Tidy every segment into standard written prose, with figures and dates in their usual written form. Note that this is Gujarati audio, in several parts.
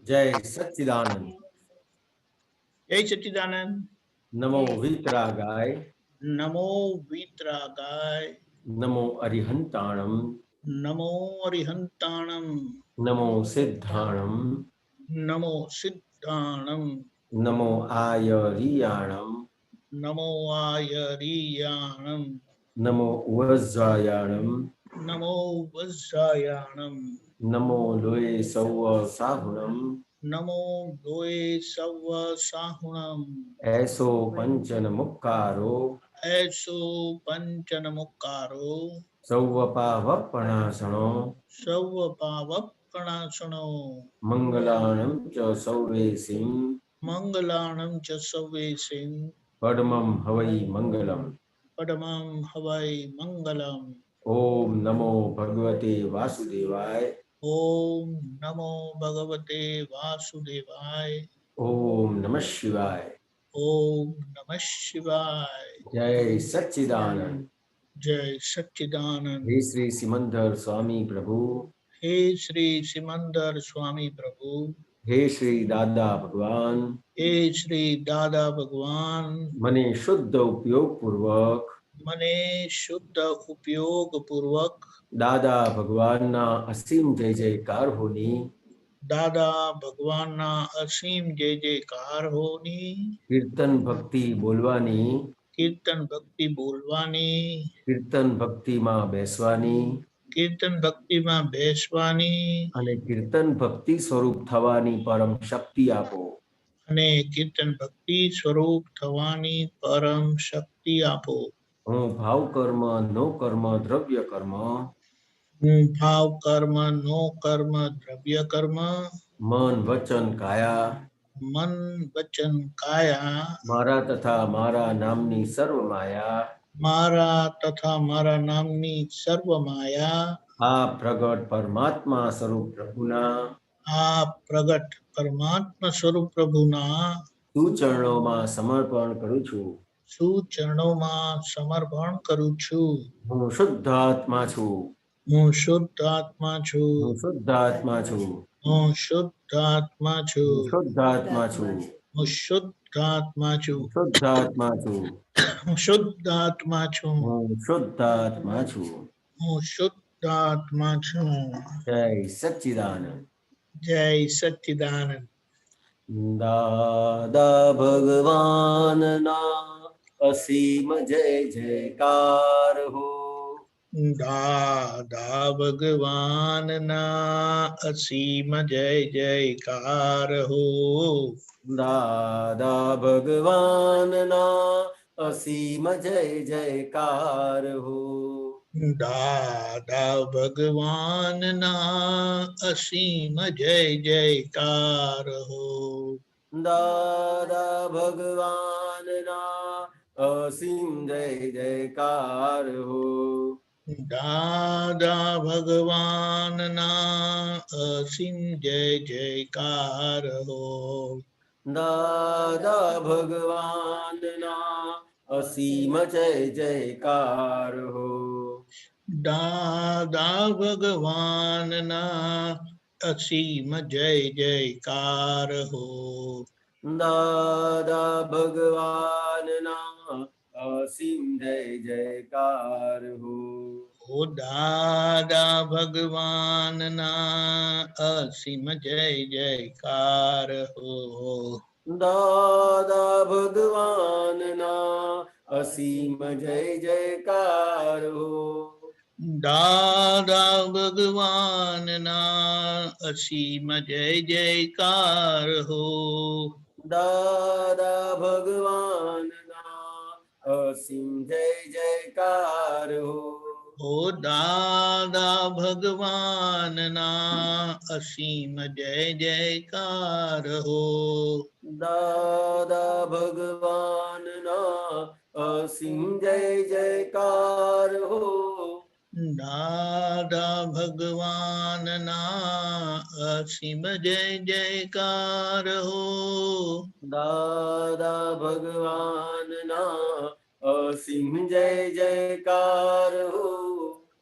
जय सच्चिदानंद। जय सच्चिदानंद। नमो वीतरागाय, नमो वीतरागाय, नमो अरिहंताणम, नमो अरिहंताणम, नमो सिद्धाणम, नमो सिद्धाणम, नमो आयरियाणम, नमो आयरियाणम, नमो वज्रायाणम, नमो वज्रायाणम, नमो लोये सौव साहुणम, नमो लोये सव्व साहुणम, ऐसो पंचन मुक्कारो, ऐसो पंचन मुक्कारो, सौवपावपणासणो, सव्व पावपणासनो, मंगलाणं च सौवेसिं, मंगलाणं च सव्वेसिं, पद्मं हवै मंगलम्। पद्मं हवै मंगलम्। ओम नमो भगवते वासुदेवाय, ओम नमो भगवते वासुदेवाय, ओम नमः शिवाय। ओम नमः शिवाय। जय सच्चिदानंद। जय सच्चिदानंद। हे श्री सिमंदर स्वामी प्रभु, हे श्री सिमंदर स्वामी प्रभु, हे श्री दादा भगवान, हे श्री दादा भगवान, मने शुद्ध उपयोग पूर्वक મને શુદ્ધ ઉપયોગ પૂર્વક દાદા ભગવાનના અસીમ જય જયકાર હોની દાદા ભગવાનના અસીમ જય જયકાર હોની કીર્તન ભક્તિ બોલવાની, કીર્તન ભક્તિ બોલવાની, કીર્તન ભક્તિમાં બેસવાની કીર્તન ભક્તિમાં બેસવાની અને કીર્તન ભક્તિ સ્વરૂપ થવાની પરમ શક્તિ આપો. અને કીર્તન ભક્તિ સ્વરૂપ થવાની પરમ શક્તિ આપો. હું ભાવ કર્મ, નો કર્મ, દ્રવ્ય કર્મ, હું ભાવ કર્મ, નો કર્મ, દ્રવ્ય કર્મ, મન વચન કાયા મન વચન કાયા મારા તથા મારા નામની સર્વ માયા મારા તથા મારા નામની સર્વ માયા આ પ્રગટ પરમાત્મા સ્વરૂપ પ્રભુના આ પ્રગટ પરમાત્મા સ્વરૂપ પ્રભુના સુચરણોમાં સમર્પણ કરું છું. સુચરણોમાં સમર્પણ કરું છું. હું શુદ્ધાત્મા છું. હું શુદ્ધાત્મા છું. હું શુદ્ધાત્મા છું. હું શુદ્ધાત્મા છું. હું શુદ્ધાત્મા છું. હું શુદ્ધાત્મા છું. શુદ્ધાત્મા છું. હું શુદ્ધાત્મા છું. હું શુદ્ધાત્મા છું. હું શુદ્ધાત્મા છું. જય સચ્ચિદાનંદ. જય સચ્ચિદાનંદ. દાદા ભગવાનના અસીમ જય જયકાર હો. દાદા ભગવાનના અસીમ જય જયકાર હો. દાદા ભગવાનના અસીમ જય જયકાર હો. દાદા ભગવાનના અસીમ જય જયકાર હો. દાદા ભગવાનના અસીમ જય જયકાર હો. દાદા ભગવાનના અસીમ જય જયકાર હો. દાદા ભગવાનના અસીમ જય જયકાર હો. દાદા ભગવાનના અસીમ જય જયકાર હો. દાદા ભગવાનના અસીમ જય જયકાર હો. ઓ દાદા ભગવાનના અસીમ જય જયકાર હો. દાદા ભગવાનના અસીમ જય જયકાર હો. દાદા ભગવાનના અસીમ જય જયકાર હો. દાદા ભગવાનના અસીમ જય જયકાર હો. ઓ દાદા ભગવાનના અસીમ જય જયકાર હો. દાદા ભગવાનના અસીમ જય જયકાર હો. દાદા ભગવાનના અસીમ જય જયકાર હો. દાદા ભગવાનના અસીમ જય જયકાર હો.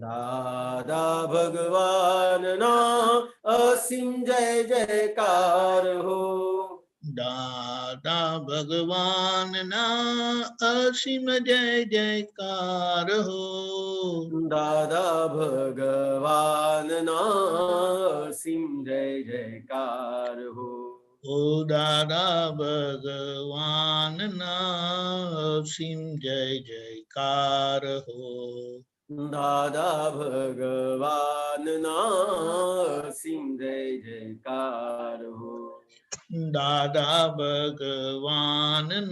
દાદા ભગવાનના અસીમ જય જયકાર હો. દાદા ભગવાનના અસીમ જય જયકાર હો. દાદા ભગવાનના અસીમ જય જયકાર હો. ઓ દાદા ભગવાનના અસીમ જય જયકાર હો. દાદા ભગવાનના અસીમ જય જયકાર હો. દાદા ભગવાનના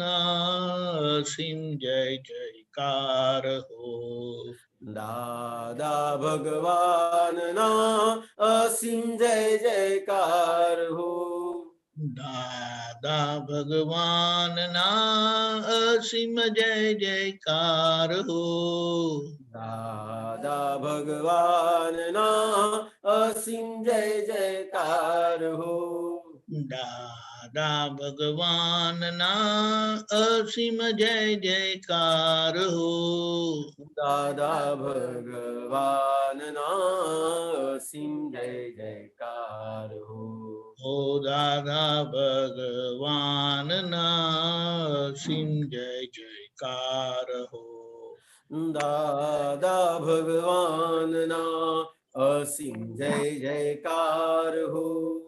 અસીમ જય જયકાર હો. દાદા ભગવાનના અસીમ જય જયકાર હો. દાદા ભગવાનના અસીમ જય જયકાર હો. દાદા ભગવાનના અસીમ જય જયકાર હો. દાદા ભગવાનના અસીમ જય જયકાર હો. દાદા ભગવાનના અસીમ જય જયકાર હો. ઓ દાદા ભગવાનના અસીમ જય જયકાર હો. દાદા ભગવાનના અસીમ જય જયકાર હો.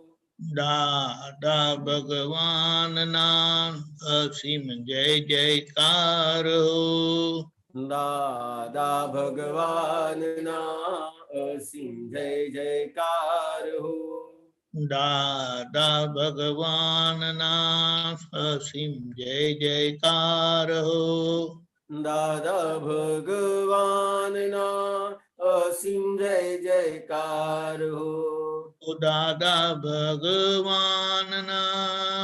દાદા ભગવાનના અસીમ જય જયકાર હો. દાદા ભગવાનના અસીમ જય જયકાર હો. દાદા ભગવાનના અસીમ જય જયકાર હો. દાદા ભગવાનના અસીમ જય જયકાર હો. દાદા ભગવાનના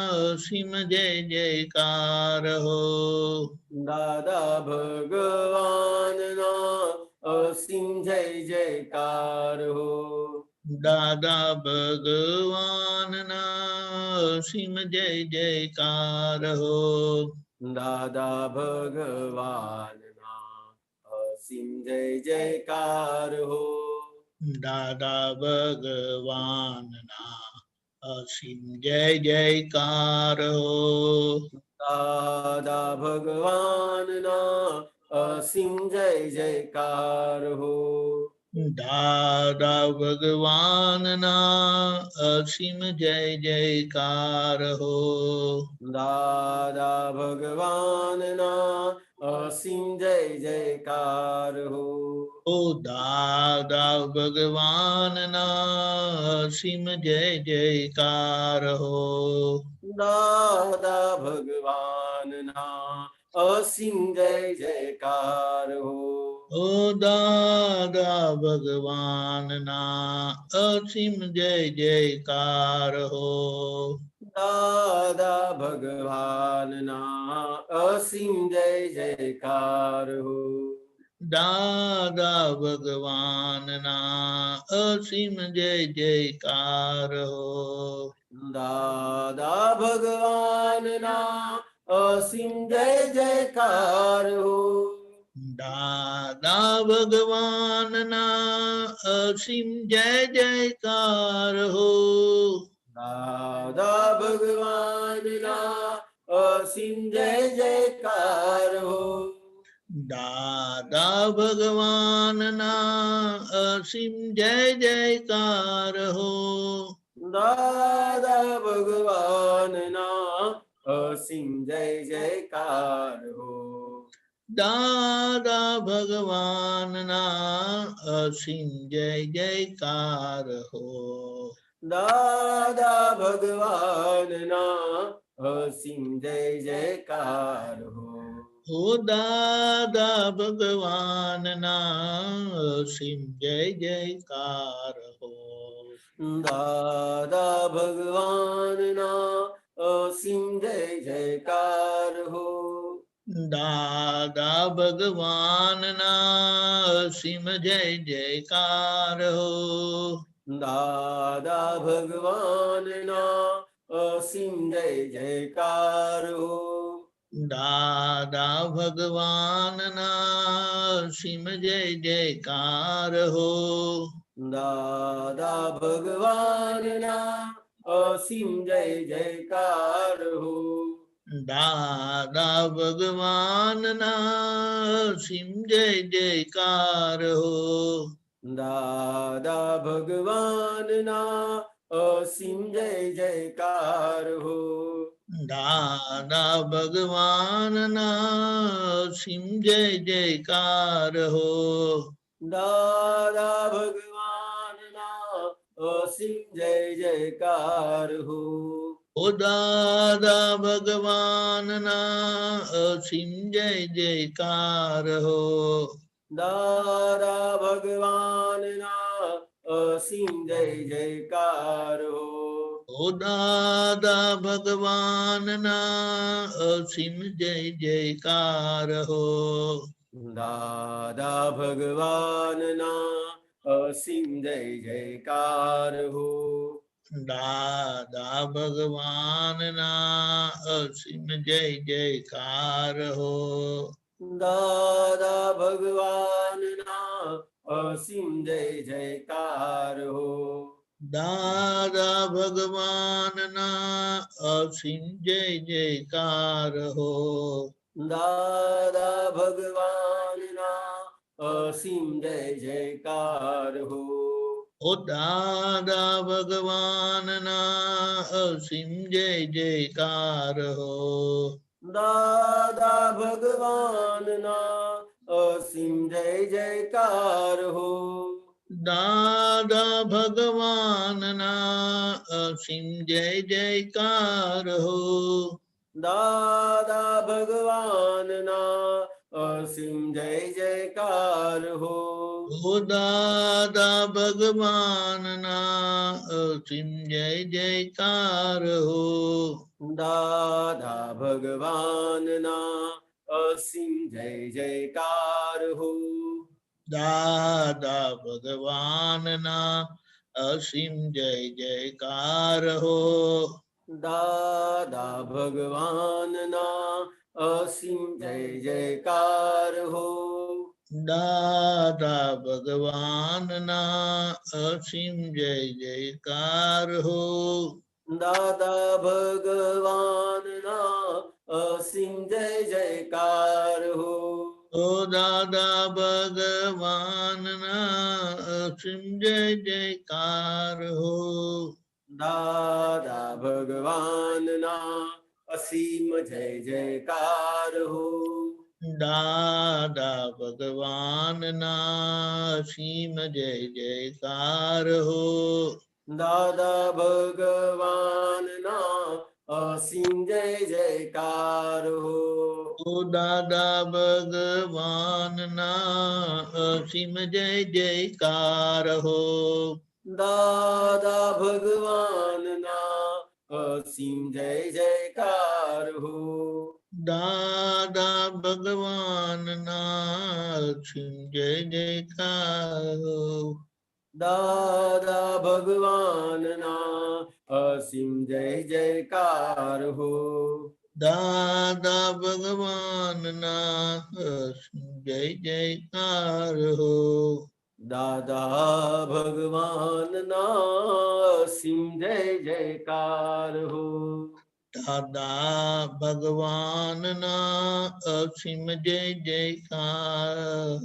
અસીમ જય જયકાર હો. દાદા ભગવાનના અસીમ જય જયકાર હો. દાદા ભગવાનના અસીમ જય જયકાર હો. દાદા ભગવાનના અસીમ જય જયકાર હો. દાદા ભગવાનના અસીમ જય જયકાર હો. દાદા ભગવાનના અસીમ જય જયકાર હો. દાદા ભગવાનના અસીમ જય જયકાર હો. દાદા ભગવાનના અસીમ જય જયકાર હો. ઓ દાદા ભગવાનના અસીમ જય જયકાર હો. દાદા ભગવાનના અસીમ જય જયકાર હો. ઓ દાદા ભગવાનના અસીમ જય જયકાર હો. દાદા ભગવાનના અસીમ જય જયકાર હો. દાદા ભગવાનના અસીમ જય જયકાર હો. દાદા ભગવાનના અસીમ જય જયકાર હો. દાદા ભગવાનના અસીમ જય જયકાર હો. દાદા ભગવાનના અસીમ જય જયકાર હો. દાદા ભગવાનના અસીમ જય જયકાર હો. દાદા ભગવાનના અસીમ જય જયકાર હો. દાદા ભગવાનના અસીમ જય જયકાર હો. દાદા ભગવાનના અસીમ જય જયકાર હો. ઓ દાદા ભગવાનના અસીમ જય જયકાર હો. દાદા ભગવાનના અસીમ જય જયકાર હો. દાદા ભગવાનના અસીમ જય જયકાર હો. દાદા ભગવાનના અસીમ જય જયકાર હો. દાદા ભગવાનના સિમ જય જયકાર હો. દાદા ભગવાનના અસીમ જય જયકાર હો. દાદા ભગવાનના સિમ જય જયકાર હો. દાદા ભગવાનના અસીમ જય જયકાર હો. દાદા ભગવાનના સિમ જય જયકાર હો. દાદા ભગવાનના અસીમ જય જયકાર હો. ઓ દાદા ભગવાનના અસીમ જય જયકાર હો. દાદા ભગવાનના અસીમ જય જયકાર હો. ઓ દાદા ભગવાનના અસીમ જય જયકાર હો. દાદા ભગવાનના અસીમ જય જયકાર હો. દાદા ભગવાનના અસીમ જય જયકાર હો. દાદા ભગવાનના અસીમ જય જયકાર હો. દાદા ભગવાનના અસીમ જય જયકાર હો. દાદા ભગવાનના અસીમ જય જયકાર હો. ઓ દાદા ભગવાનના અસીમ જય જયકાર હો. દાદા ભગવાનના અસીમ જય જયકાર હો. દાદા ભગવાનના અસીમ જય જયકાર હો. દાદા ભગવાનના અસીમ જય જયકાર હો. ઓ દાદા ભગવાનના અસીમ જય જયકાર હો. દાદા ભગવાનના અસીમ જય જયકાર હો. દાદા ભગવાનના અસીમ જય જયકાર હો. દાદા ભગવાનના અસીમ જય જયકાર હો. દાદા ભગવાનના અસીમ જય જયકાર હો. દાદા ભગવાનના અસીમ જય જયકાર હો. ઓ દાદા ભગવાનના અસીમ જય જયકાર હો. દાદા ભગવાનના અસીમ જય જયકાર હો. દાદા ભગવાનના અસીમ જય જયકાર હો. દાદા ભગવાનના અસીમ જય જયકાર હો. ઓ દાદા ભગવાનના અસીમ જય જયકાર હો. દાદા ભગવાનના અસીમ જય જયકાર હો. દાદા ભગવાનના અસીમ જય જયકાર હો. દાદા ભગવાનના અસીમ જય જયકાર હો. દાદા ભગવાનના અસીમ જય જયકાર હો. દાદા ભગવાનના અસીમ જય જયકાર હો. દાદા ભગવાનના અસીમ જય જયકાર.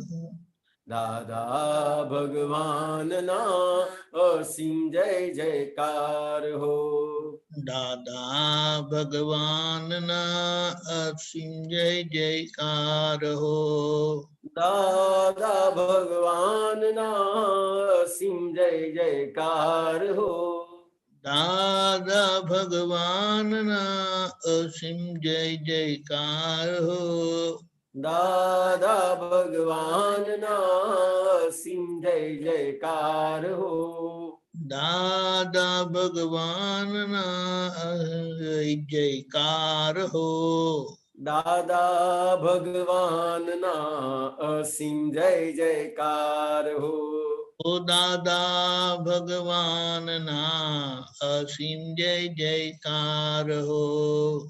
દાદા ભગવાનના અસીમ જય જયકાર હો. દાદા ભગવાનના અસીમ જય જયકાર હો. દાદા ભગવાનના અસીમ જય જયકાર હો. દાદા ભગવાનના અસીમ જય જયકાર હો. દાદા ભગવાનના અસીમ જય જયકાર હો. દાદા ભગવાનના જયકાર હો. દાદા ભગવાનના અસીમ જય જયકાર હો. ઓ દાદા ભગવાનના અસીમ જય જયકાર હો.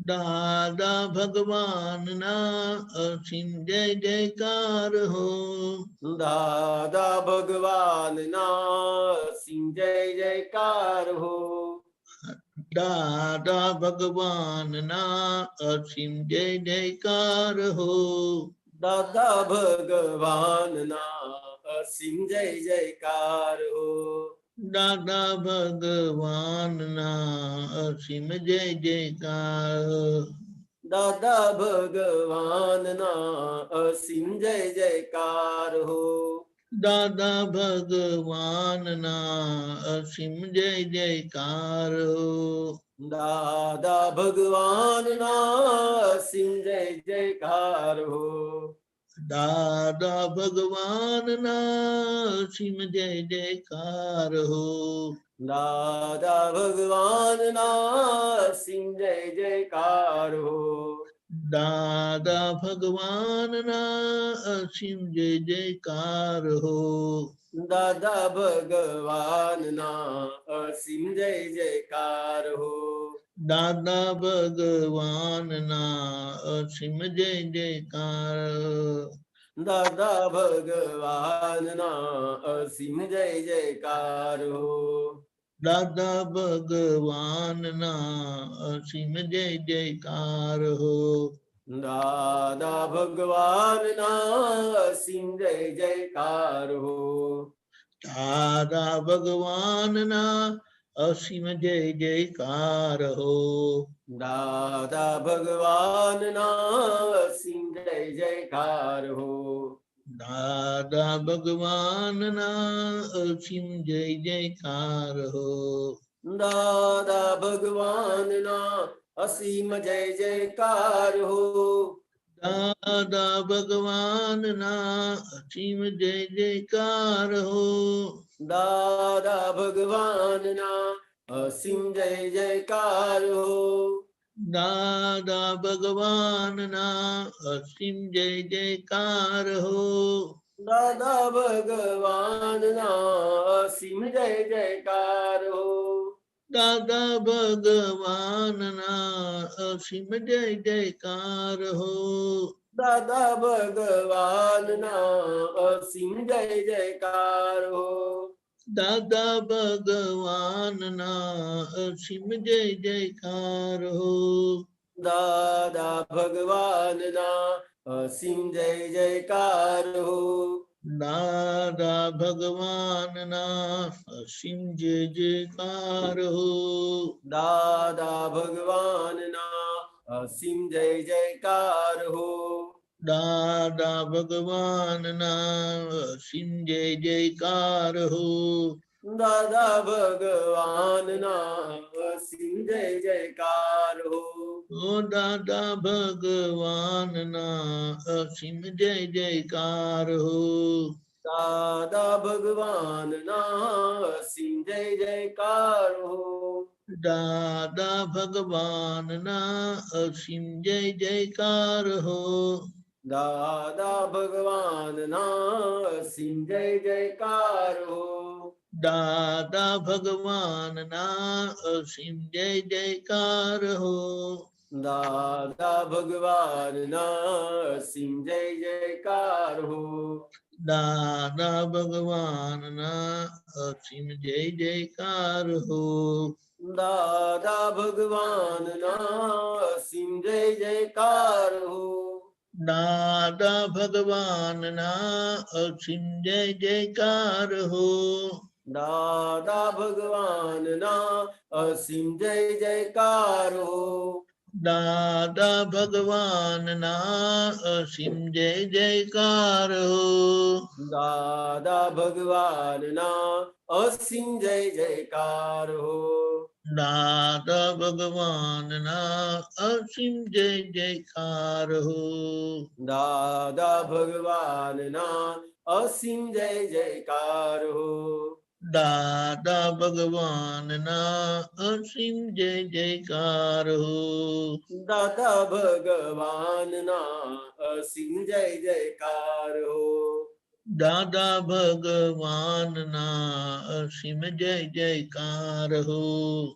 દાદા ભગવાન ના અસીમ જય જયકાર હો. દાદા ભગવાન ના સિંહ જય જયકાર હો. દાદા ભગવાન ના અસીમ જય જયકાર હો. દાદા ભગવાન ના સિંહ જય જયકાર હો. દાદા ભગવાન ના અસીમ જય જયકાર. દાદા ભગવાન ના સિંહ જય જયકાર હો. દાદા ભગવાન ના અસીમ જય જયકાર હો. દાદા ભગવાન ના સિંહ જય જયકાર હો. દાદા ભગવાન ના અસીમ જય જયકાર હો. દાદા ભગવાન ના સિંહ જય જયકાર હો. દાદા ભગવાન ના અસીમ જય જયકાર હો. દાદા ભગવાન ના સિંહ જય જયકાર હો. દાદા ભગવાન ના અસીમ જય જયકાર. દાદા ભગવાન ના સિંહ જય જયકાર હો. દાદા ભગવાન ના અસીમ જય જયકાર હો. દાદા ભગવાન ના સિંહ જય જયકાર હો. દાદા ભગવાન ના અસીમ જય જયકાર હો. દાદા ભગવાન ના સિંહ જય જયકાર હો. દાદા ભગવાન ના અસીમ જય જયકાર હો. દાદા ભગવાન ના અસીમ જય જયકાર હો. દાદા ભગવાન ના અસીમ જય જયકાર હો. દાદા ભગવાન ના અસીમ જય જયકાર હો. દાદા ભગવાન ના અસીમ જય જયકાર હો. દાદા ભગવાન ના અસીમ જય જયકાર હો. દાદા ભગવાન ના અસીમ જય જયકાર હો. દાદા ભગવાન ના અસીમ જય જયકાર હો. દાદા ભગવાન ના અસીમ જય જયકાર હો. દાદા ભગવાન ના અસીમ જય જયકાર હો. દાદા ભગવાન ના અસીમ જય જયકાર હો. દાદા ભગવાન ના અસીમ જય જયકાર હો. દાદા ભગવાન ના અસીમ જય જયકાર હો. દાદા ભગવાન ના અસીમ જય જયકાર હો. ઓ દાદા ભગવાન ના અસીમ જય જયકાર હો. દાદા ભગવાન ના અસીમ જય જયકાર હો. દાદા ભગવાન ના અસીમ જય જયકાર હો. દાદા ભગવાન ના અસીમ જય જયકાર હો. દાદા ભગવાન ના અસીમ જય જયકાર હો. દાદા ભગવાન ના અસીમ જય જયકાર હો. દાદા ભગવાન ના અસીમ જય જયકાર હો. દાદા ભગવાન ના અસીમ જય જયકાર હો. દાદા ભગવાન ના અસીમ જય જયકાર હો. દાદા ભગવાન ના અસીમ જય જયકાર હો. દાદા ભગવાન ના અસીમ જય જયકાર હો. દાદા ભગવાન ના અસીમ જય જયકાર હો. દાદા ભગવાન ના અસીમ જય જયકાર હો. દાદા ભગવાન ના અસીમ જય જયકાર હો. દાદા ભગવાન ના અસીમ જય જયકાર હો. દાદા ભગવાન ના અસીમ જય જયકાર હો. દાદા ભગવાન ના અસીમ જય જયકાર હો.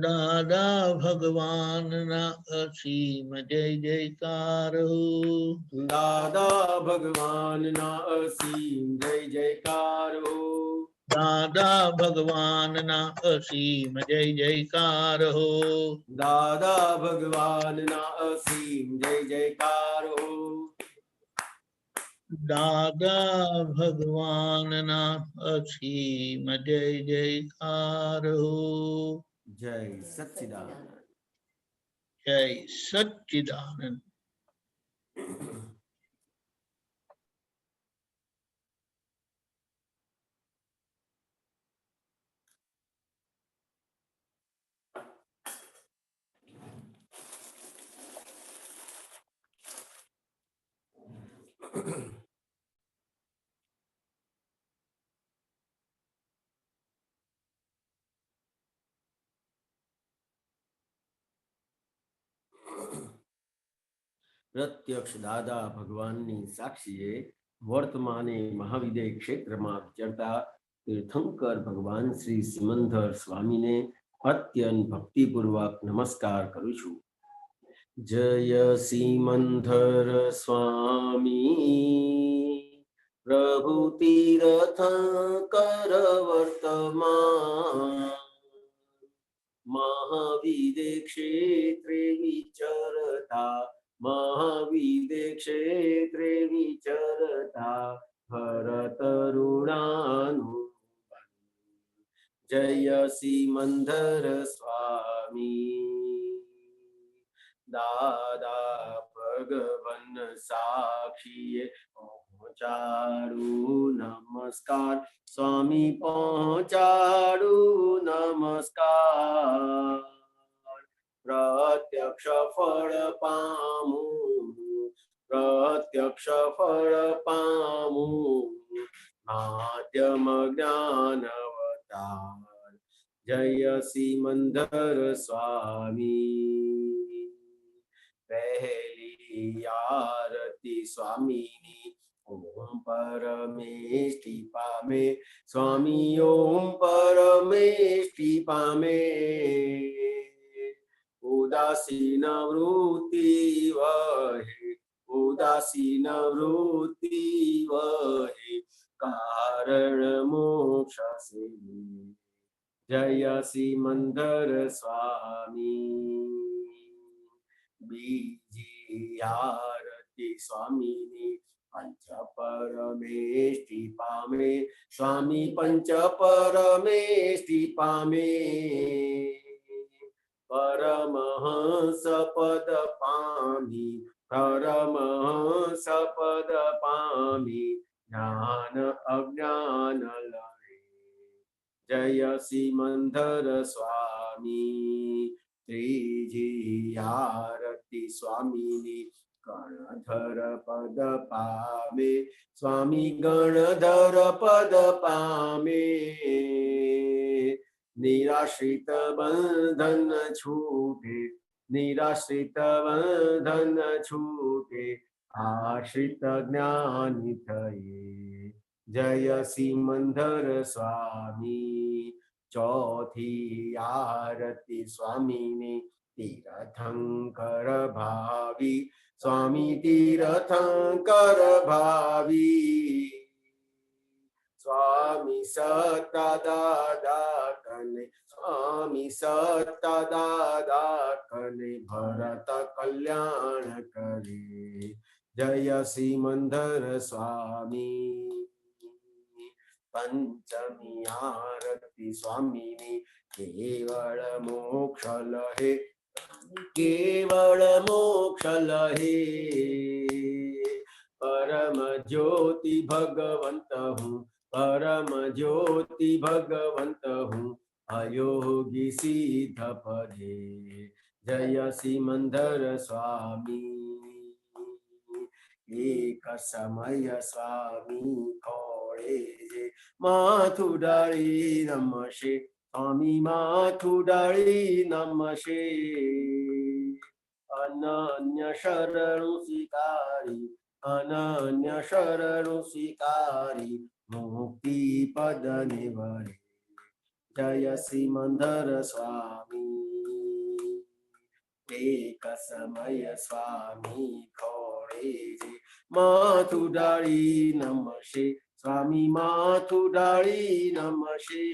દાદા ભગવાનના અસીમ જય જયકાર હો. દાદા ભગવાનના અસીમ જય જયકાર હો. દાદા ભગવાનના અસીમ જય જયકાર હો. દાદા ભગવાનના અસીમ જય જયકાર હો. દાદા ભગવાનના અસીમ જય જયકાર હો. જય સચ્ચિદાનંદ. જય સચ્ચિદાનંદ. પ્રત્યક્ષ દાદા ભગવાનની સાક્ષીએ વર્તમાને મહાવિદય ક્ષેત્રમાં વિચરતા તીર્થંકર ભગવાન શ્રી સિમંદર સ્વામીને અત્યંત ભક્તિપૂર્વક નમસ્કાર કરું છું. જય સિમંદર સ્વામી પ્રભુ તીર્થંકર વર્તમાન મહાવિદે ક્ષેત્રે વિચરતા મહાવિદે ક્ષેત્રે વિચરતા ભરતરુણાનું જય સિમંદર સ્વામી. દાદા ભગવન સાક્ષીએ પહોંચાડું નમસ્કાર સ્વામી પહોંચાડું નમસ્કાર. પ્રત્યક્ષ ફળ પામું પ્રત્યક્ષ ફળ પામું માધ્યમ જ્ઞાન અવતાર જય સિમંદર સ્વામી. પહેલી આરતી સ્વામીની ઓમ પરમેષ્ટિ પામે સ્વામી ઓમ પરમેષ્ટિ પામે. ઉદાસીન વૃત્તિ વહે ઉદાસીન વૃત્તિ વહે કારણ મોક્ષ સે. જય સિમંદર સ્વામી. બીજી આરતી સ્વામીની પંચ પરમેષ્ટિ પામે સ્વામી પંચ પરમેષ્ટિ પામે. પરમહંસ પદ પામી પરમહંસ પદ પામી જ્ઞાન અજ્ઞાન લહે. જય સિમંદર સ્વામી. ત્રીજી આરતી સ્વામીની ગણધર પદ પામે સ્વામી ગણધર પદ પામે. નિરાશ્રિત બંધન છૂટે નિરાશ્રિત બંધન છૂટે આશ્રિત જ્ઞાની થયે. જય સિમંદર સ્વામી. ચોથી આરતી સ્વામીની તીર્થંકર ભાવી સ્વામી તીર્થંકર ભાવી. સ્વામી સત્તા દાદા કને સ્વામી સત્તા દાદા કને ભરત કલ્યાણ કરે. જય સિમંદર સ્વામી. પંચમી આરતી સ્વામીની કેવળ મોક્ષ લહે કેવળ મોક્ષ લહે. પરમ જ્યોતિ ભગવંત હું પરમ જ્યોતિ ભગવંત હું અયોગી સિદ્ધ પદે. જય સિમંદર સ્વામી. એક સમય સ્વામી ખોળે જે માથું ડાળી નમશે સ્વામી માથું ડાળી નમશે. અનન્ય શરણું સ્વીકારી અનન્ય શરણું સ્વીકારી મુક્તિ પદ ને વરે. જય સિમંદર સ્વામી એક સમય સ્વામી ખોળેજી માથું ડાળી નમશે સ્વામી માથું ડાળી નમશે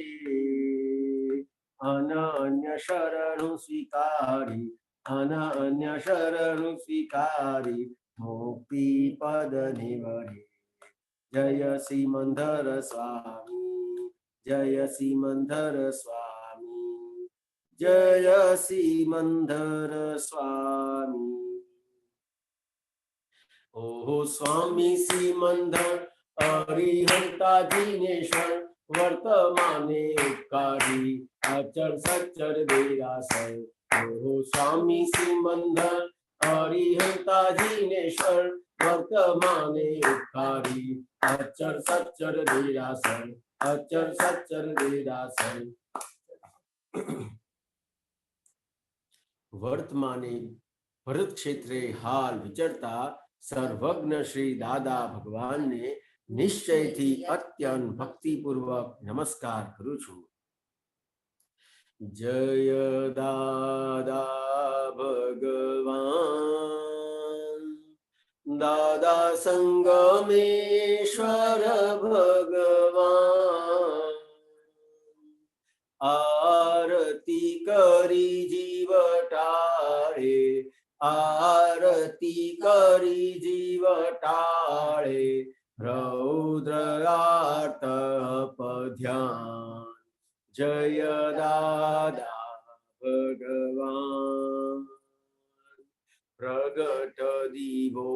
અનન્ય શરણું સ્વીકારી અનન્ય શરણું સ્વીકારી મુક્તિ પદ નિવરે જય સિમંદર સ્વામી જય સિમંદર સ્વામી જય સિમંદર સ્વામી ઓહો સ્વામી સિમંદર હરિહંતાજીને શરણ વર્તમાને ઉપકારી અચર સચર દેરાસર ઓહો સ્વામી સિમંદર હરિહંતાજીને શરણ વર્તમાને ઉપકારી અચર સચર દેરાસર અચર સચર દેરાસર વર્તમાને ભરત ક્ષેત્રે હાલ વિચરતા સર્વજ્ઞ શ્રી દાદા ભગવાનને નિશ્ચયથી અત્યંત ભક્તિપૂર્વક નમસ્કાર કરું છું. જય દાદા ભગવાન દાદા સંગમેશ્વર ભગવાન આરતી કરી જીવ ટાળે આરતી કરી જીવ ટાળે રૌદ્ર આર્તપધ્યાન જય દાદા ભગવાન પ્રગટ દીવો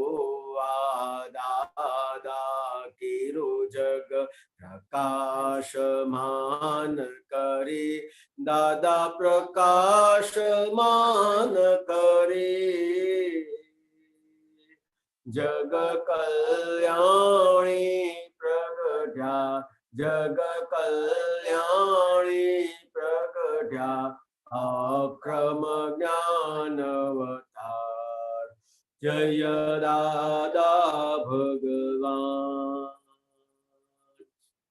આ દાદા કેરો જગ પ્રકાશમાન કરે દાદા પ્રકાશમાન કરે જગ કલ્યાણી પ્રગટ્યા જગ કલ્યાણી પ્રગટ્યા અક્રમ જ્ઞાનવતાર જય દાદા ભગવાન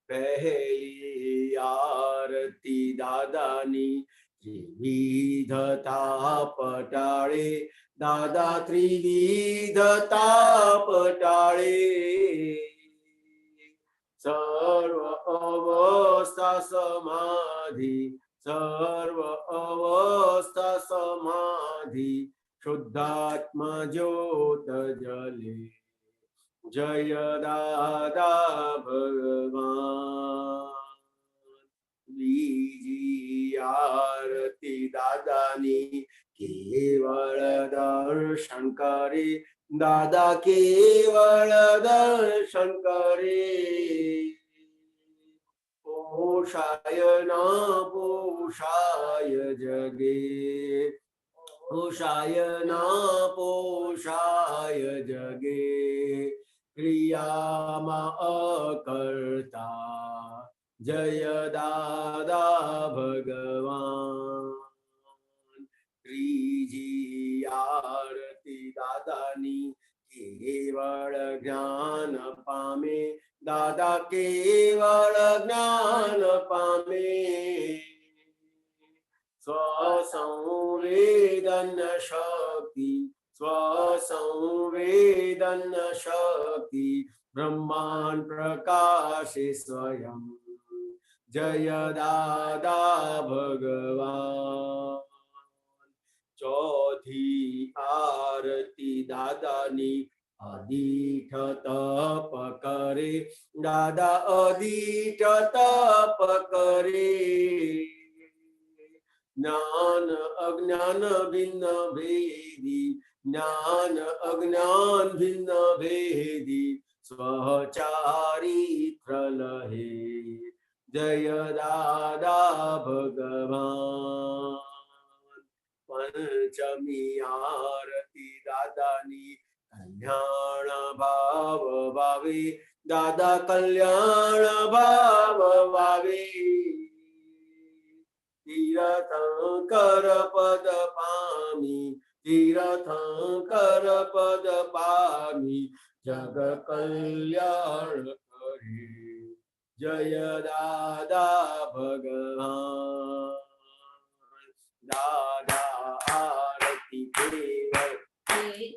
પહેલી આરતી દાદાની ત્રિવિધતા પટાળે દાદા ત્રિવિધતા પટાળે સર્વ અવસ્થા સમાધિ સર્વ અવસ્થા સમાધિ શુદ્ધાત્મા જ્યોત જલે જય દાદા ભગવાન બીજી આરતી દાદાની કેવળ દર્શન કરે દાદા કેવળ દર્શન કરે પોષાય ના પોષાય જગે પોષાય ના પોષાય જગે ક્રિયામાં અકર્તા જય દાદા ભગવાન ત્રીજી આરતી દાદાની કેવળ જ્ઞાન પામે દાદા કેવળ જ્ઞાન પામે સ્વસંવેદન શક્તિ સ્વસંવેદન શક્તિ બ્રહ્માંડ પ્રકાશે સ્વયં જય દાદા ભગવાન ચોથી આરતી દાદાની અદીઠ તપ કરે દાદા અદીઠ તપ કરે જ્ઞાન અજ્ઞાન ભિન્ન ભેદી જ્ઞાન અજ્ઞાન ભિન્ન ભેદી સ્વચારિત્ર લહે જય દાદા ભગવાન પંચમી આરતી દાદાની કલ્યાણ ભાવ ભાવે દાદા કલ્યાણ ભાવ ભાવે તીર્થંકર પદ પામી તીર્થંકર પદ પામી જગ કલ્યાણ કરે જય દાદા ભગવાન દાદા આરતી કેવળ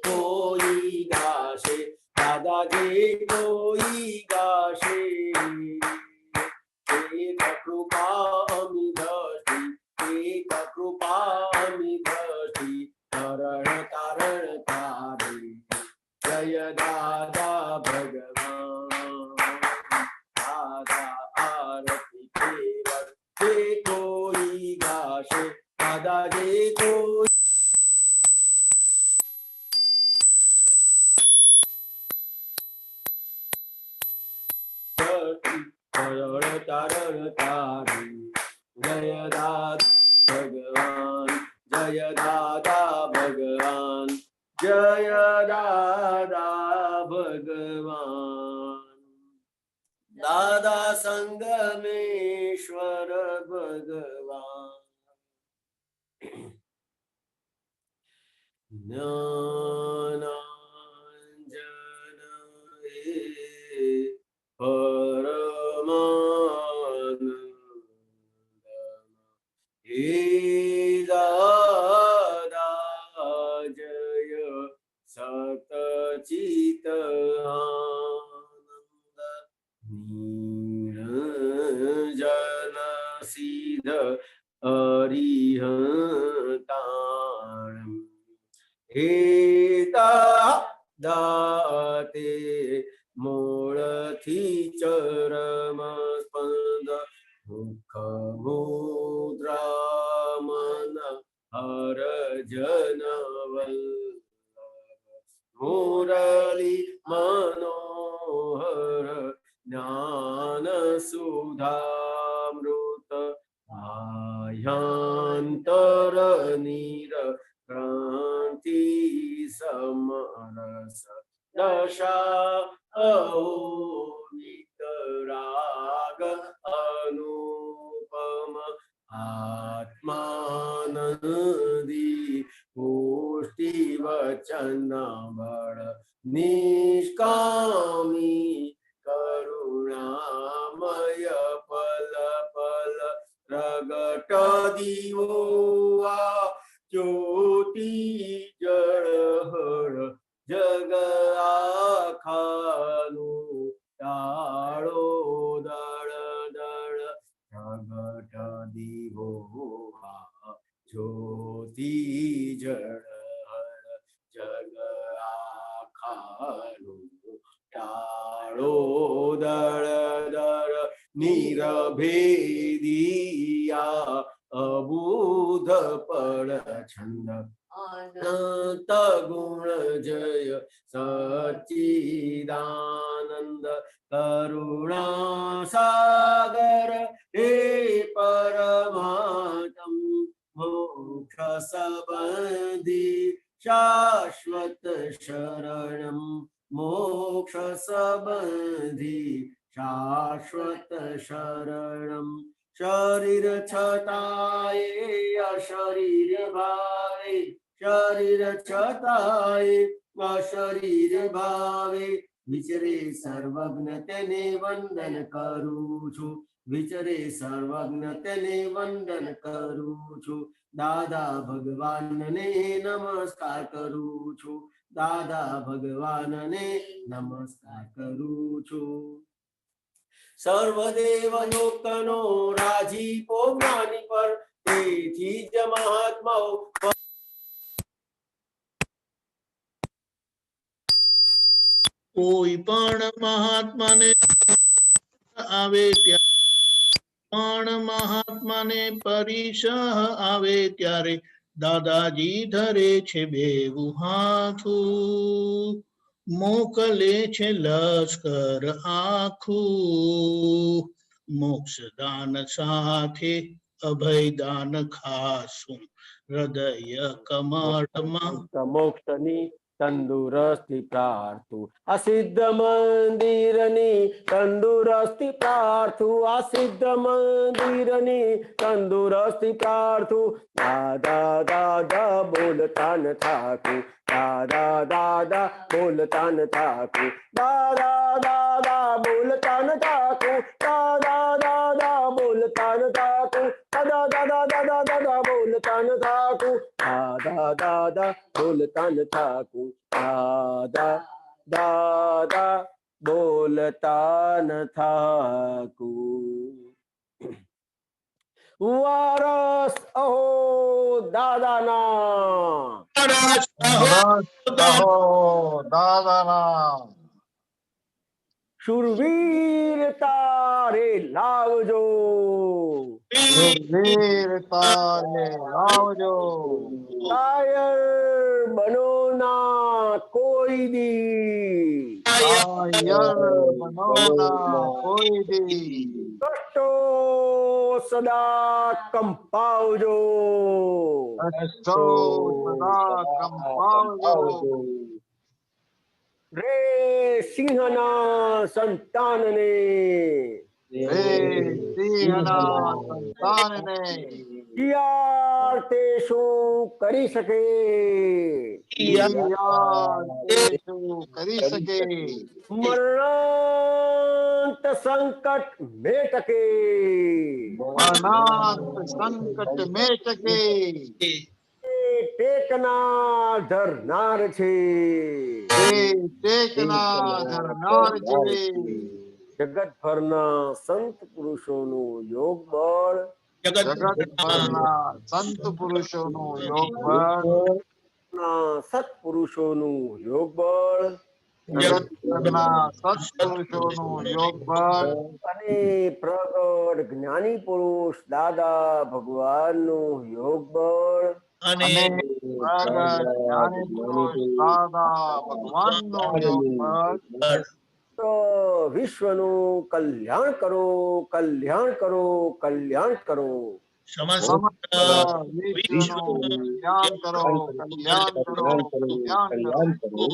કોઈ ગાશે દાદા જે કોઈ ગાશે એક કૃપા અમી દ્રષ્ટિ એક કૃપા અમી દ્રષ્ટિ તરણ તારણ તારે જય દાદા ભગવાન દાદા આરતી કેવળ જે કોઈ ગાશે દાદા જે કોઈ તરણ તારણ તારે જય દાદા ભગવાન જય દાદા ભગવાન જય દાદા ભગવાન દાદા સંગમેશ્વર ભગવાન જ્ઞાનાંજન પરમાનંદ હે દાદા જય સતચિત આનંદ નિરંજન સિદ્ધ અરિહંતાણ હે દાતે મૂળથી ચરમ સ્પંદ મુખ મુદ્રા મન હર જન વલ્લભ મુરલી મનોહર જ્ઞાન સુધામૃત આહ્યંતર નીર ક્રાંતિ સમરસ દશા વિતરાગ અનુપમ આત્માનંદી પુષ્ટિ વચન બળ નિષ્કામી કરુણામય પલ પલ પ્રગટ દીવો આ જ્યોતિ જળહળ જગ આખાનું તાળો દળ દળ પ્રગટ દીવો જ્યોતિ જળહળ જગ આખાનું તાળો દળ દળ નિરભેદિયા અબુધ પળ છંદ અનંત ગુણ જય સચ્ચિદાનંદ કરુણા સાગર હે પરમાત્મ મોક્ષ સંબંધી શાશ્વત શરણમ મોક્ષ સંબંધી શાશ્વત શરણમ શરીર છતાય અશરીર ભાવે શરીર છતાય અશરીર ભાવે વિચરે સર્વજ્ઞ તેને વંદન કરું છું વિચરે સર્વજ્ઞ તેને વંદન કરું છું દાદા ભગવાનને નમસ્કાર કરું છું દાદા ભગવાનને નમસ્કાર કરું છું સર્વદેવ લોકનો રાજીપો જ્ઞાની પર તેથી જ મહાત્માઓ કોઈ પણ મહાત્માને આવે પરિસહ આવે ત્યારે દાદાજી ધરે છે બેવું હાથું મોકલે છે લશ્કર આખું મોક્ષદાન સાથે અભયદાન ખાસું હૃદય કમળમાં મોક્ષની તંદુરસ્તી પ્રાર્થું આ સિદ્ધ મંદિરની તંદુરસ્તી પ્રાર્થું આ સિદ્ધ મંદિરની તંદુરસ્તી પ્રાર્થું દાદા દાદા બોલતા ન થાકું દાદા દાદા બોલતા ન થાકું દાદા દાદા બોલતા ન થાકું દાદા દાદા બોલતા ન થાકું દાદા દાદા દાદા દાદા બોલતા ન થાકું દાદા દાદા બોલતા ન થાકું દાદા દાદા બોલતા ન થાકું વારસ અહો દાદાના રસ અહો અહો દાદાના શુરવીર તારે લાવજો વીર તારે લાવજો કાયર બનો ના કોઈ દી કાયર બનોના કોઈ દી કષ્ટો સદા કંપાવજો કષ્ટો સદા કંપાવજો રે સિંહના સંતાનને હે સિંહના સંતાનને યાર તે શું કરી શકે યાર તે શું કરી શકે મરણાંત સંકટ મેટકે અનંત સંકટ મેટકે ટેકના ધરનાર છે હે ટેકના ધરનાર છે જગતભરના સંત પુરુષોનું યોગ બળ જગતભરના સંત પુરુષોનું યોગ બળ સત્પુરુષોનું યોગ બળ જગતભરના સત્પુરુષોનું યોગ બળ અને પ્રગટ જ્ઞાની પુરુષ દાદા ભગવાનનું યોગ બળ અને અને પ્રગટ જ્ઞાની પુરુષ દાદા ભગવાનનું યોગ બળ તો વિશ્વનું કલ્યાણ કરો કલ્યાણ કરો કલ્યાણ કરો સમસ્ત સમસ્ત વિશ્વનું કલ્યાણ કરો કલ્યાણ કરો કલ્યાણ કરો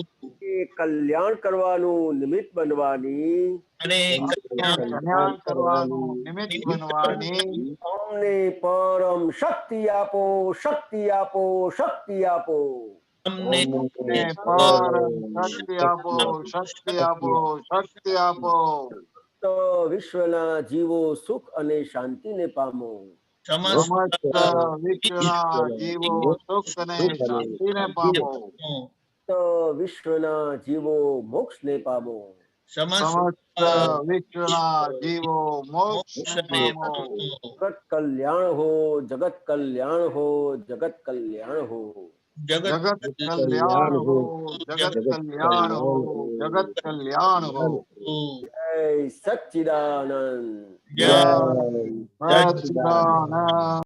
એ કલ્યાણ કરવાનું નિમિત્ત બનવાની અને કલ્યાણ કરવાનું નિમિત્ત બનવાની અમને પરમ શક્તિ આપો શક્તિ આપો શક્તિ આપો અમને ને પરમ શક્તિ આપો શક્તિ આપો શક્તિ આપો તો વિશ્વના જીવો સુખ અને શાંતિને પામો સમસ્ત સમસ્ત વિશ્વના જીવો સુખ અને શાંતિને પામો તો વિશ્વના જીવો મોક્ષને પામો સમસ્ત વિશ્વના જીવો મોક્ષને પામો જગત કલ્યાણ હો જગત કલ્યાણ હો જગત કલ્યાણ હો જગત કલ્યાણ હો જગત કલ્યાણ હો જગત કલ્યાણ હો જય સચ્ચિદાનંદ જય સચ્ચિદાનંદ